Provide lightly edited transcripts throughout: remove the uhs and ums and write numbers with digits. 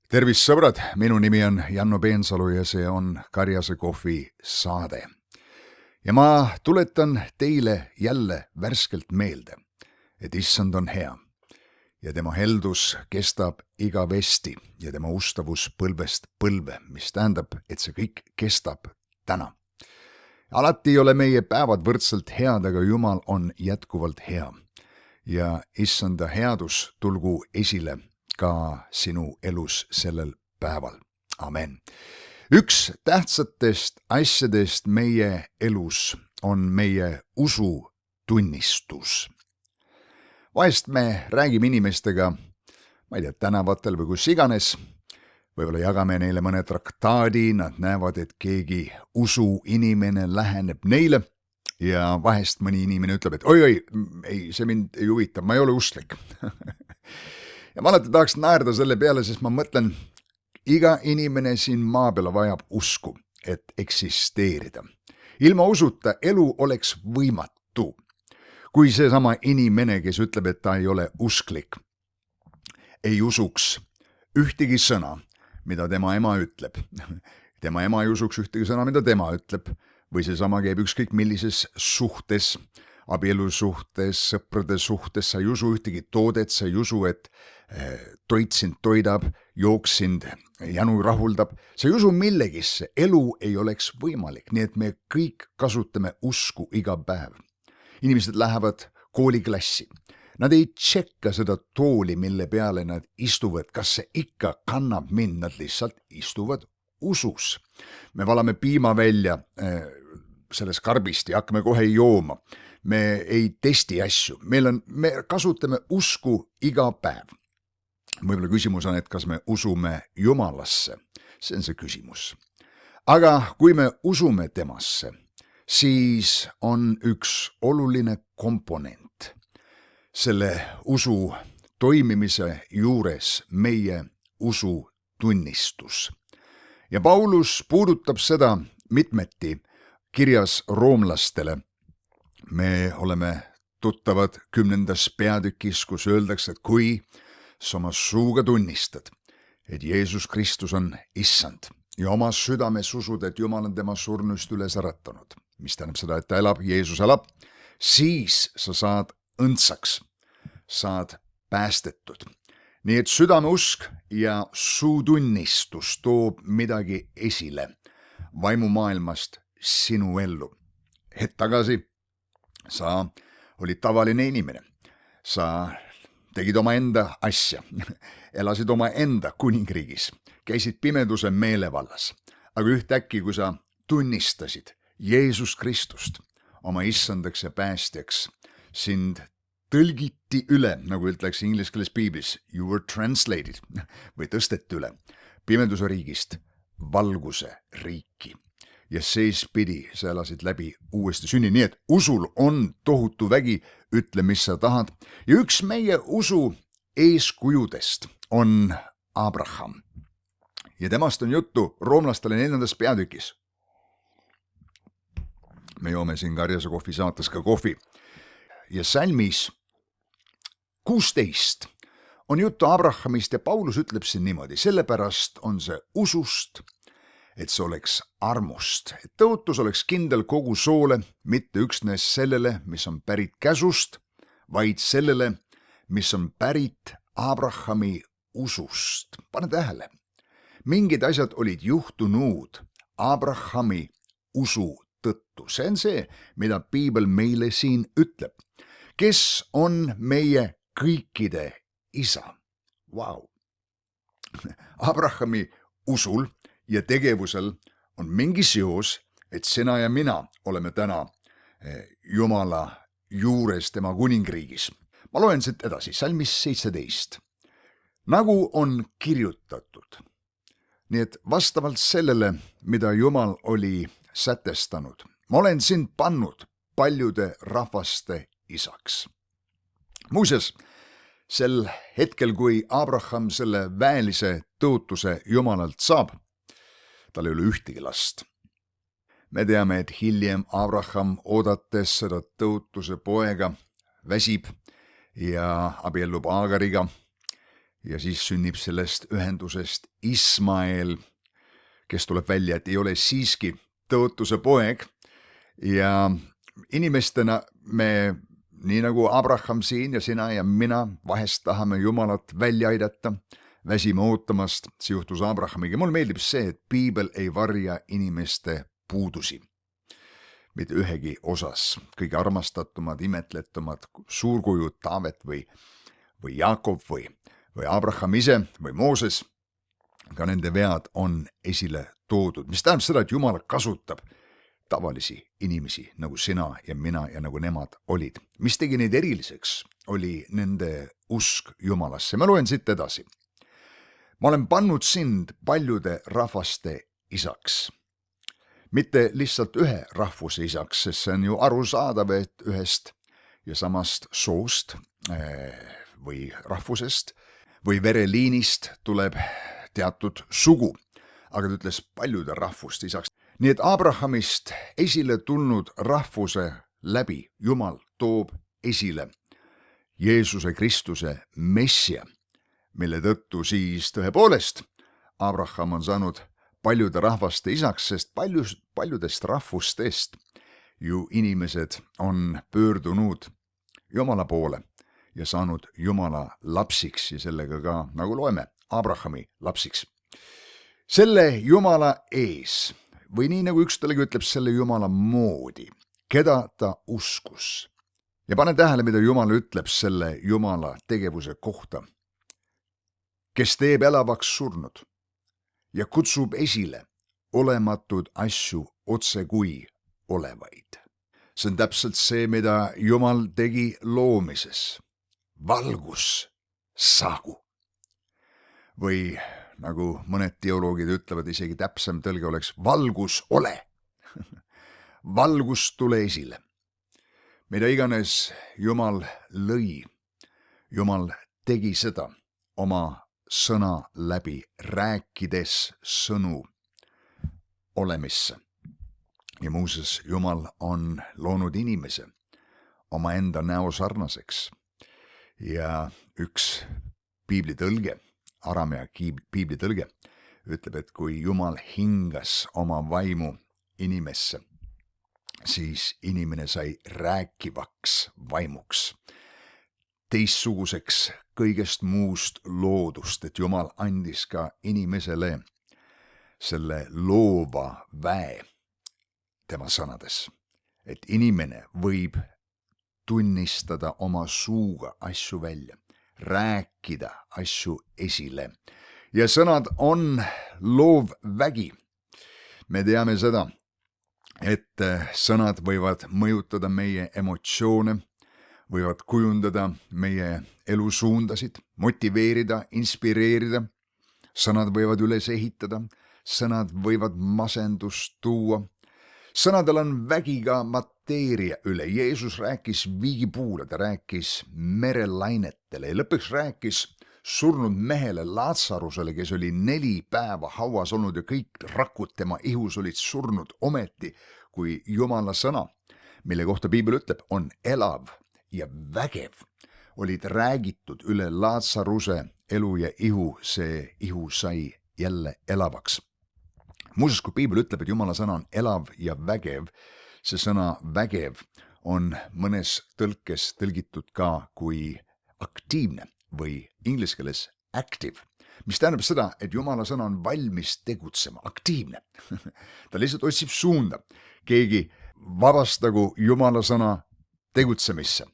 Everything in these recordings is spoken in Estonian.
Tervist, sõbrad! Minu nimi on Janno Peensalu ja see on Karjase kohvi saade. Ja ma tuletan teile jälle värskelt meelde, et issand on hea ja tema heldus kestab igavesti ja tema ustavus põlvest põlve, mis tähendab, et see kõik kestab täna. Alati ei ole meie päevad võrdselt head, aga Jumal on jätkuvalt hea ja issanda headus tulgu esile ka sinu elus sellel päeval. Amen. Üks tähtsatest asjadest meie elus on meie usutunnistus. Vahest me räägime inimestega, ma ei tea, tänavatel või kus iganes, võib-olla jagame neile mõne traktaadi, nad näevad, et keegi usuinimene läheneb neile ja vahest mõni inimene ütleb, et oi, ei, see mind ei huvita, ma ei ole usklik. Ja ma alati tahaks naerda selle peale, sest ma mõtlen, iga inimene siin maa peal vajab usku, et eksisteerida. Ilma usuta elu oleks võimatu. Kui seesama inimene, kes ütleb, et ta ei ole usklik, ei usuks ühtegi sõna, mida tema ema ütleb. Tema ema ei usuks ühtegi sõna, mida tema ütleb. Või seesama käib ükskõik millises suhtes, abielu suhtes, sõprade suhtes, sa ei usu ühtegi toodet, sa ei usu, et toit sind toidab, jooks sind janu rahuldab. Sa ei usu millegisse, elu ei oleks võimalik, nii et me kõik kasutame usku iga päev. Inimesed lähevad kooliklassi. Nad ei tšekka seda tooli, mille peale nad istuvad, kas see ikka kannab mind, nad lihtsalt istuvad usus. Me valame piima välja sellest karbist ja hakkame kohe jooma. Me ei testi asju, me kasutame usku iga päev. Võib-olla küsimus on, et kas me usume Jumalasse, see on see küsimus. Aga kui me usume temasse, siis on üks oluline komponent selle usu toimimise juures meie usutunnistus. Ja Paulus puudutab seda mitmeti kirjas roomlastele. Me oleme tuttavad 10. peatükis, kus öeldakse, et kui sa oma suuga tunnistad, et Jeesus Kristus on issand ja oma südames usud, et Jumal on tema surnust üles äratanud, mis tähendab seda, et ta elab, Jeesus elab, siis sa saad õndsaks, saad päästetud. Nii et südameusk ja suutunnistus toob midagi esile vaimumaailmast sinu ellu. Hetk tagasi sa olid tavaline inimene, sa tegid oma enda asja, elasid oma enda kuningriigis, käisid pimeduse meelevallas, aga ühtäkki, kui sa tunnistasid Jeesus Kristust oma issandaks ja päästjaks, sind tõlgiti üle, nagu ütleks inglise keeles piiblis, you were translated või tõsteti üle pimeduse riigist valguse riiki. Ja seespidi sa elasid läbi uuesti sünni, nii et usul on tohutu vägi, ütle, mis sa tahad. Ja üks meie usu eeskujudest on Abraham. Ja temast on juttu roomlastele 4. peatükis. Me joome siin Karjase kohvi saates ka kohvi. Ja salmis 16 on juttu Abrahamist ja Paulus ütleb siin niimoodi, sellepärast on see usust, et see oleks armust, et tõotus oleks kindel kogu soole, mitte üksnes sellele, mis on pärit käsust, vaid sellele, mis on pärit Abrahami usust. Pane tähele, mingid asjad olid juhtunud Abrahami usu tõttu. See on see, mida piibel meile siin ütleb. Kes on meie kõikide isa? Vau! Abrahami usul ja tegevusel on mingi seos, et sina ja mina oleme täna Jumala juures tema kuningriigis. Ma loen siit edasi, salmis 17. Nagu on kirjutatud. Nii et vastavalt sellele, mida Jumal oli sätestanud, ma olen sind pannud paljude rahvaste isaks. Muuseas, sel hetkel, kui Abraham selle väelise tõotuse Jumalalt saab, tal ei ole ühtegi last. Me teame, et hiljem Abraham, oodates seda tõotuse poega, väsib ja abiellub Aagariga ja siis sünnib sellest ühendusest Ismael, kes tuleb välja, et ei ole siiski tõotuse poeg. Ja inimestena me, nii nagu Abraham siin ja sina ja mina, vahest tahame Jumalat välja aidata, väsime ootamast, see juhtus Abrahamiga. Mulle meeldib see, et piibel ei varja inimeste puudusi. Mitte ühegi osas. Kõige armastatumad, imetletumad suurkujud Taavet või Jaakob või Abraham ise või Mooses, ka nende vead on esile toodud, mis tähendab seda, et Jumal kasutab tavalisi inimesi nagu sina ja mina ja nagu nemad olid. Mis tegi neid eriliseks, oli nende usk Jumalasse. Ma loen siit edasi. Ma olen pannud sind paljude rahvaste isaks. Mitte lihtsalt ühe rahvuse isaks, sest see on ju arusaadav, et ühest ja samast soost või rahvusest või vereliinist tuleb teatud sugu. Aga ta ütles paljude rahvuste isaks. Nii et Abrahamist esile tulnud rahvuse läbi Jumal toob esile Jeesuse Kristuse Messia, mille tõttu siis tõepoolest Abraham on saanud paljude rahvaste isaks, sest paljudest rahvustest ju inimesed on pöördunud Jumala poole ja saanud Jumala lapsiks ja sellega ka, nagu loeme, Abrahami lapsiks. Selle Jumala ees või nii nagu üks talle ütleb, selle Jumala moodi, keda ta uskus. Ja pane tähele, mida Jumal ütleb selle Jumala tegevuse kohta, kes teeb elavaks surnud ja kutsub esile olematud asju otse kui olevaid. See on täpselt see, mida Jumal tegi loomises. Valgus saagu. Või nagu mõned teoloogid ütlevad, isegi täpsem tõlge oleks valgus ole. Valgus tule esile. Mida iganes Jumal lõi, Jumal tegi seda oma sõna läbi, rääkides sõnu olemisse. Ja muuseas, Jumal on loonud inimese omaenda näo sarnaseks. Ja üks piiblitõlge, aramea piiblitõlge, ütleb, et kui Jumal hingas oma vaimu inimesse, siis inimene sai rääkivaks vaimuks, teistsuguseks kõigest muust loodust, et Jumal andis ka inimesele selle loova väe tema sõnades, et inimene võib tunnistada oma suuga asju välja, rääkida asju esile ja sõnad on loov vägi. Me teame seda, et sõnad võivad mõjutada meie emotsioone, võivad kujundada meie elusuundasid, motiveerida, inspireerida. Sõnad võivad üles ehitada, sõnad võivad masendust tuua. Sõnadel on vägi ka mateeria üle. Jeesus rääkis viigipuule, ta rääkis merelainetele ja lõpuks rääkis surnud mehele Laatsarusele, kes oli 4 päeva hauas olnud ja kõik rakud tema ihus olid surnud. Ometi, kui Jumala sõna, mille kohta piibel ütleb, on elav ja vägev, olid räägitud üle Laatsaruse elu ja ihu, see ihu sai jälle elavaks. Muuseas, kui piibel ütleb, et Jumala sõna on elav ja vägev, see sõna vägev on mõnes tõlkes tõlgitud ka kui aktiivne või inglise keeles active, mis tähendab seda, et Jumala sõna on valmis tegutsema, aktiivne. Ta lihtsalt otsib suunda. Keegi vabastagu Jumala sõna tegutsemisse.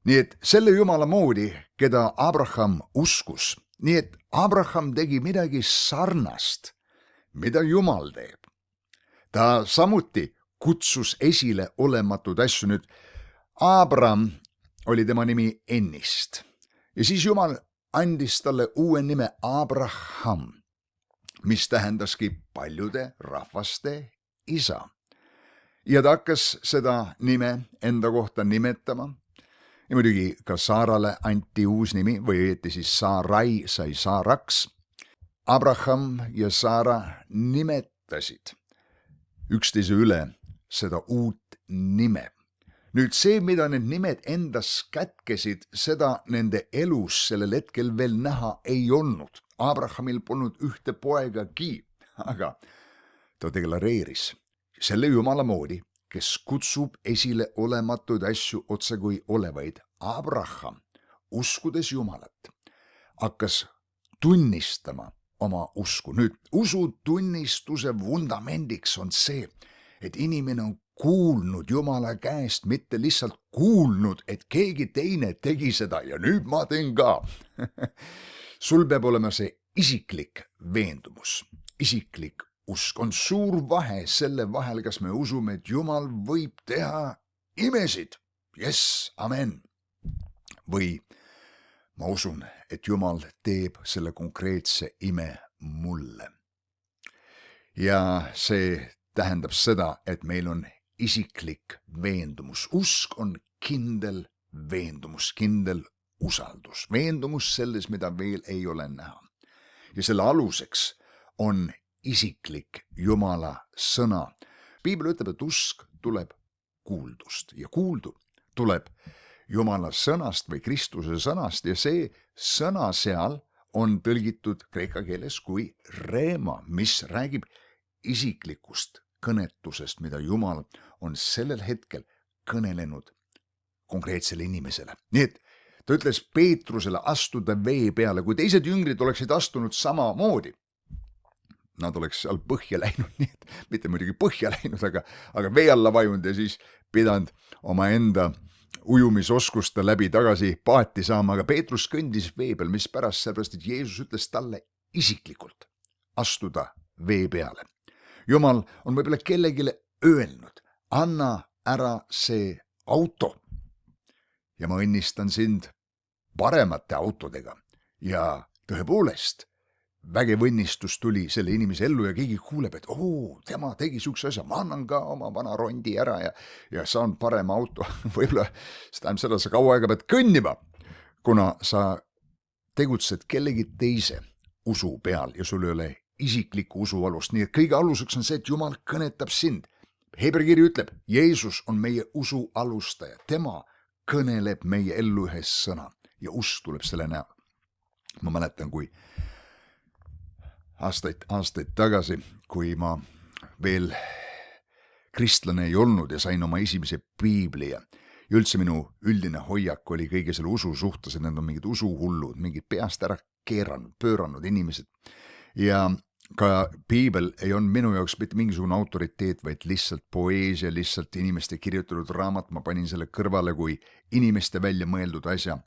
Nii et selle Jumala moodi, keda Abraham uskus, nii et Abraham tegi midagi sarnast, mida Jumal teeb. Ta samuti kutsus esile olematud asju. Nüüd Abram oli tema nimi ennist ja siis Jumal andis talle uue nime Abraham, mis tähendaski paljude rahvaste isa. Ja ta hakkas seda nime enda kohta nimetama. Ja muidugi ka Saarale anti uus nimi või õieti siis Saarai sai Saaraks. Abraham ja Saara nimetasid üksteise üle seda uut nime. nüüd see, mida need nimed endas kätkesid, seda nende elus sellel hetkel veel näha ei olnud. Abrahamil polnud ühte poegagi, aga ta deklareeris selle Jumala moodi, kes kutsub esile olematuid asju otsekui olevaid. Abraham, uskudes Jumalat, hakkas tunnistama oma usku. Nüüd usutunnistuse vundamendiks on see, et inimene on kuulnud Jumala käest, mitte lihtsalt kuulnud, et keegi teine tegi seda ja nüüd ma teen ka. Sul peab olema see isiklik veendumus, isiklik usk. On suur vahe selle vahel, kas me usume, et Jumal võib teha imesid. Yes, amen. Või ma usun, et Jumal teeb selle konkreetse ime mulle. Ja see tähendab seda, et meil on isiklik veendumus. Usk on kindel veendumus, kindel usaldus. Veendumus selles, mida veel ei ole näha. Ja selle aluseks on isiklik Jumala sõna. Piibel ütleb, et usk tuleb kuuldust ja kuuldu tuleb Jumala sõnast või Kristuse sõnast ja see sõna seal on tõlgitud kreeka keeles kui reema, mis räägib isiklikust kõnetusest, mida Jumal on sellel hetkel kõnelenud konkreetsele inimesele. Nii et ta ütles Peetrusele astuda vee peale, kui teised jüngrid oleksid astunud samamoodi. Nad oleks seal põhja läinud, nii et mitte muidugi põhja läinud, aga vee alla vajunud ja siis pidanud oma enda ujumisoskuste läbi tagasi paati saama, aga Peetrus kõndis vee peal, mis pärast, sellepärast et Jeesus ütles talle isiklikult astuda vee peale. Jumal on võib-olla kellegile öelnud, anna ära see auto ja ma õnnistan sind paremate autodega ja tõepoolest vägev õnnistus tuli selle inimese ellu ja keegi kuuleb, et tema tegi sihukese asja, ma annan ka oma vana rondi ära ja saan parema auto. Võib-olla see tähendab seda, sa kaua aega pead kõnnima, kuna sa tegutsed kellegi teise usu peal ja sul ei ole isiklikku usualust. Nii et kõige aluseks on see, et Jumal kõnetab sind. Hebra kiri ütleb, Jeesus on meie usu alustaja. Tema kõneleb meie ellu ühes sõna ja usk tuleb selle näol. Ma mäletan, kui aastaid tagasi, kui ma veel kristlane ei olnud ja sain oma esimese piibli ja üldse minu üldine hoiak oli kõige selle usu suhtes, et need on mingid usuhullud, mingid peast ära pööranud inimesed. Ja ka piibel ei olnud minu jaoks mitte mingisugune autoriteet, vaid lihtsalt poeesia, lihtsalt inimeste kirjutatud raamat. Ma panin selle kõrvale kui inimeste välja mõeldud asja.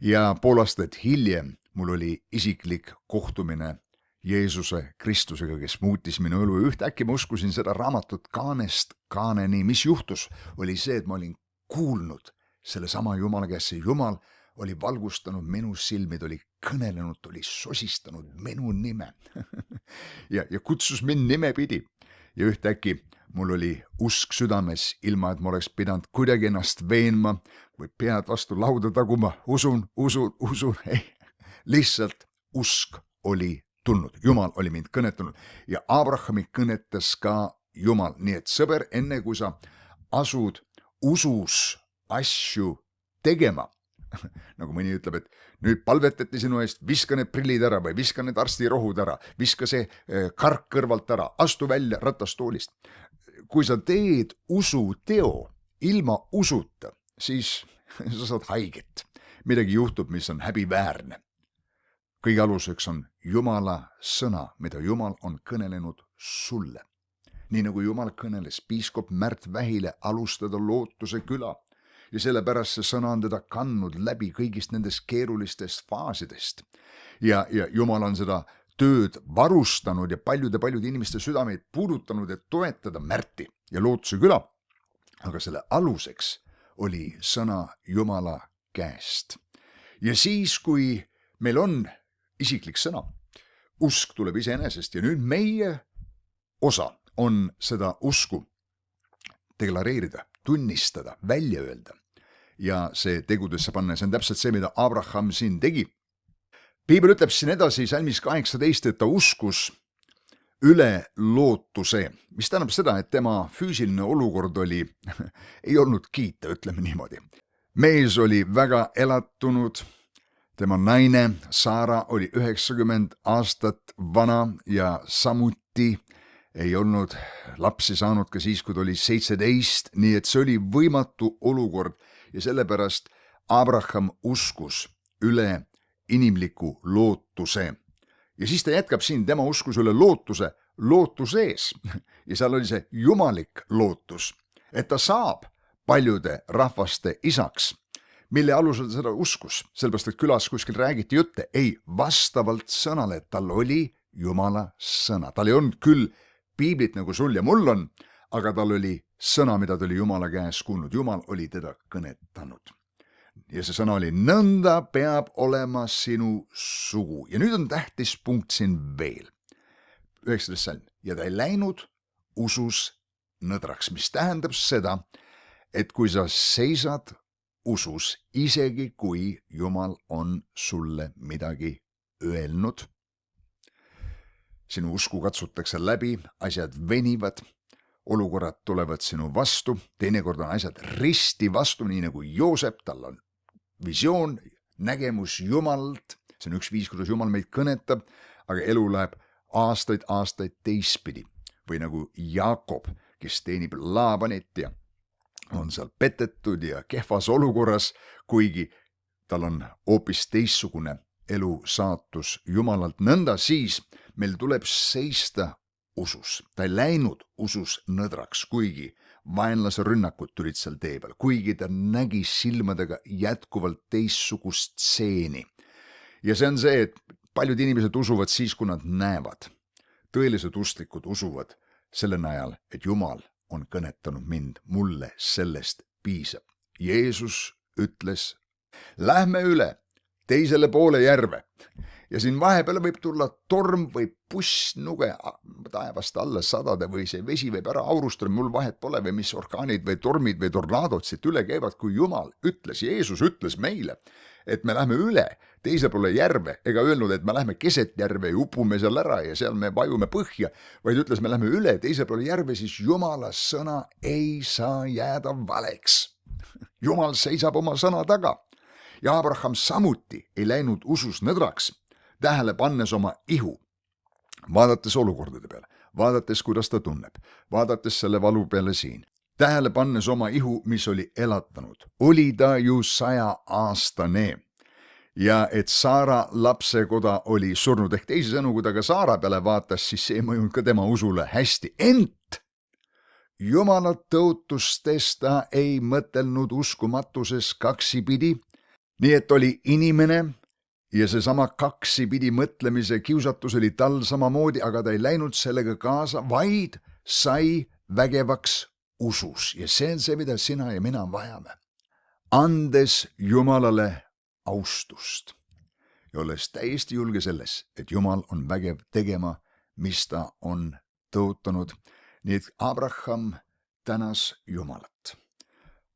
Ja pool aastat hiljem mul oli isiklik kohtumine Jeesuse Kristusega, kes muutis minu elu. Ühtäkki ma uskusin seda raamatut kaanest kaaneni. Mis juhtus, oli see, et ma olin kuulnud selle sama Jumala käest. See Jumal oli valgustanud minu silmid, oli kõnelenud, oli sosistanud minu nime ja kutsus mind nimepidi. Ja ühtäkki mul oli usk südames, ilma et ma oleks pidanud kuidagi ennast veenma või pead vastu lauda taguma. Usun, ei. Lihtsalt usk oli tulnud. Jumal oli mind kõnetanud ja Abrahami kõnetas ka Jumal. Nii et sõber, enne kui sa asud usus asju tegema, nagu mõni ütleb, et nüüd palvetati sinu eest, viska need prillid ära või viska need arstirohud ära, viska see kark kõrvalt ära, astu välja ratastoolist. Kui sa teed usuteo ilma usuta, siis sa saad haiget. Midagi juhtub, mis on häbiväärne. Kõige aluseks on Jumala sõna, mida Jumal on kõnelenud sulle. Nii nagu Jumal kõneles piiskop Märt Vähile alustada Lootuse küla ja sellepärast see sõna on teda kandnud läbi kõigist nendest keerulistest faasidest. Ja Jumal on seda tööd varustanud ja paljude inimeste südameid puudutanud, et toetada Märti ja Lootuse küla. Aga selle aluseks oli sõna Jumala käest. Ja siis, kui meil on isiklik sõna, usk tuleb iseenesest ja nüüd meie osa on seda usku deklareerida, tunnistada, välja öelda ja see tegudesse panna. See on täpselt see, mida Abraham siin tegi. Piibel ütleb siin edasi salmis 18, et ta uskus üle lootuse, mis tähendab seda, et tema füüsiline olukord ei olnud kiita, ütleme niimoodi. Mees oli väga elatunud, tema naine Saara oli 90 aastat vana ja samuti ei olnud lapsi saanud ka siis, kui ta oli 17, nii et see oli võimatu olukord ja sellepärast Abraham uskus üle inimliku lootuse. Ja siis ta jätkab siin, tema uskus üle lootuse ees ja seal oli see jumalik lootus, et ta saab paljude rahvaste isaks, mille alusel ta seda uskus, sellepärast et külas kuskil räägiti jutte, ei, vastavalt sõnale, et tal oli Jumala sõna. Tal ei olnud küll piiblit nagu sul ja mul on, aga tal oli sõna, mida ta oli Jumala käes kuulnud. Jumal oli teda kõnetanud. Ja see sõna oli, nõnda peab olema sinu sugu. Ja nüüd on tähtis punkt siin veel. 19. salm. Ja ta ei läinud usus nõdraks, mis tähendab seda, et kui sa seisad usus, isegi kui Jumal on sulle midagi öelnud, sinu usku katsutakse läbi, asjad venivad, olukorrad tulevad sinu vastu, teinekord on asjad risti vastu, nii nagu Joosep, tal on visioon, nägemus Jumalalt, see on üks viis, kuidas Jumal meid kõnetab, aga elu läheb aastaid teistpidi. Või nagu Jaakob, kes teenib Laabanit ja on seal petetud ja kehvas olukorras, kuigi tal on hoopis teistsugune elu saatus Jumalalt. Nõnda siis meil tuleb seista usus. Ta ei läinud usus nõdraks, kuigi vaenlase rünnakud tulid seal tee peal, kuigi ta nägi silmadega jätkuvalt teistsugust stseeni. Ja see on see, et paljud inimesed usuvad siis, kui nad näevad. Tõelised usklikud usuvad selle najal, et Jumal on kõnetanud mind, mulle sellest piisab. Jeesus ütles, lähme üle teisele poole järve. Ja siin vahepeal võib tulla torm või pussnuge taevast alla sadade või see vesi võib ära aurustada, mul vahet pole või mis orkaanid või tormid või tornaadod siit üle käivad, kui Jumal ütles, Jeesus ütles meile, et me lähme üle teise poole järve, ega öelnud, et me lähme keset järve ja upume seal ära ja seal me vajume põhja, vaid ütles, me lähme üle teise poole järve, siis Jumala sõna ei saa jääda valeks. Jumal seisab oma sõna taga ja Abraham samuti ei läinud usus nõdraks, tähele pannes oma ihu, vaadates olukordade peale, vaadates, kuidas ta tunneb, vaadates selle valu peale siin, tähele pannes oma ihu, mis oli elatanud, oli ta ju 100-aastane ja et Saara lapsekoda oli surnud, ehk teisisõnu, kui ta ka Saara peale vaatas, siis see ei mõjunud ka tema usule hästi, ent Jumala tõotustes ta ei mõtelnud uskumatuses kaksipidi, nii et oli inimene ja seesama kaksipidi mõtlemise kiusatus oli tal samamoodi, aga ta ei läinud sellega kaasa, vaid sai vägevaks usus. Ja see on see, mida sina ja mina vajame. Andes Jumalale austust ja olles täiesti julge selles, et Jumal on vägev tegema, mis ta on tõotanud. Nii et Abraham tänas Jumalat,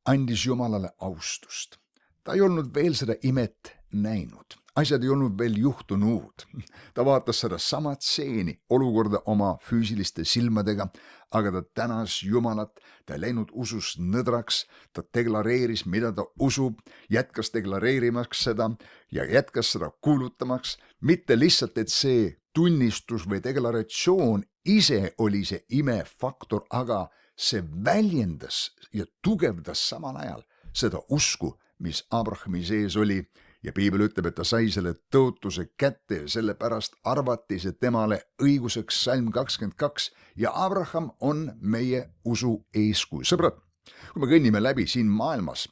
andis Jumalale austust. Ta ei olnud veel seda imet näinud. Asjad ei olnud veel juhtunud. Ta vaatas seda sama stseeni, olukorda oma füüsiliste silmadega, aga ta tänas Jumalat, ta ei läinud usus nõdraks, ta deklareeris, mida ta usub, jätkas deklareerimaks seda ja jätkas seda kuulutamaks, mitte lihtsalt, et see tunnistus või deklaratsioon ise oli see imefaktor, aga see väljendas ja tugevdas samal ajal seda usku, mis Abrahami sees oli. Ja piibel ütleb, et ta sai selle tõotuse kätte ja sellepärast arvati see temale õiguseks, salm 22, ja Abraham on meie usu eeskuju. Sõbrad, kui me kõnnime läbi siin maailmas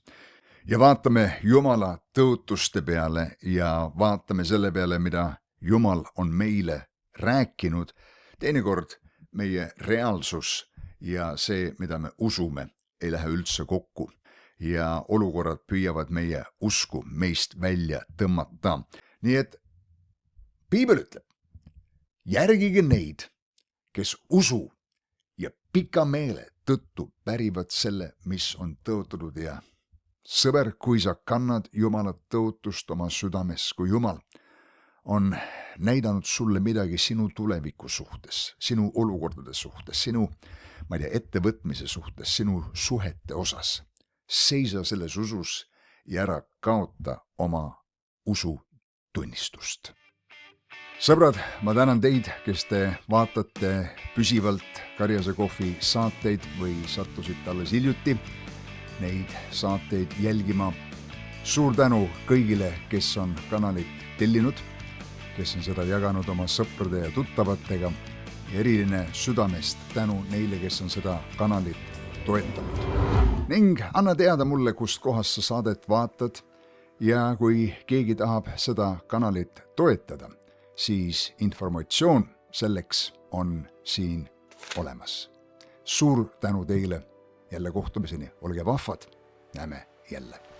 ja vaatame Jumala tõotuste peale ja vaatame selle peale, mida Jumal on meile rääkinud, teinekord meie reaalsus ja see, mida me usume, ei lähe üldse kokku. Ja olukorrad püüavad meie usku meist välja tõmmata. Nii et piibel ütleb, järgige neid, kes usu ja pika meele tõttu pärivad selle, mis on tõotatud. Ja sõber, kui sa kannad Jumala tõotust oma südames, kui Jumal on näidanud sulle midagi sinu tuleviku suhtes, sinu olukordade suhtes, sinu, ma ei tea, ettevõtmise suhtes, sinu suhete osas. Seisa selles usus ja ära kaota oma usutunnistust. Sõbrad, ma tänan teid, kes te vaatate püsivalt Karjase Kohvi saateid või sattusite alles hiljuti neid saateid jälgima. Suur tänu kõigile, kes on kanalit tellinud, kes on seda jaganud oma sõprade ja tuttavatega ja eriline südamest tänu neile, kes on seda kanalit toetanud. Ning anna teada mulle, kust kohast sa saadet vaatad ja kui keegi tahab seda kanalit toetada, siis informatsioon selleks on siin olemas. Suur tänu teile, jälle kohtumiseni, olge vahvad, näeme jälle.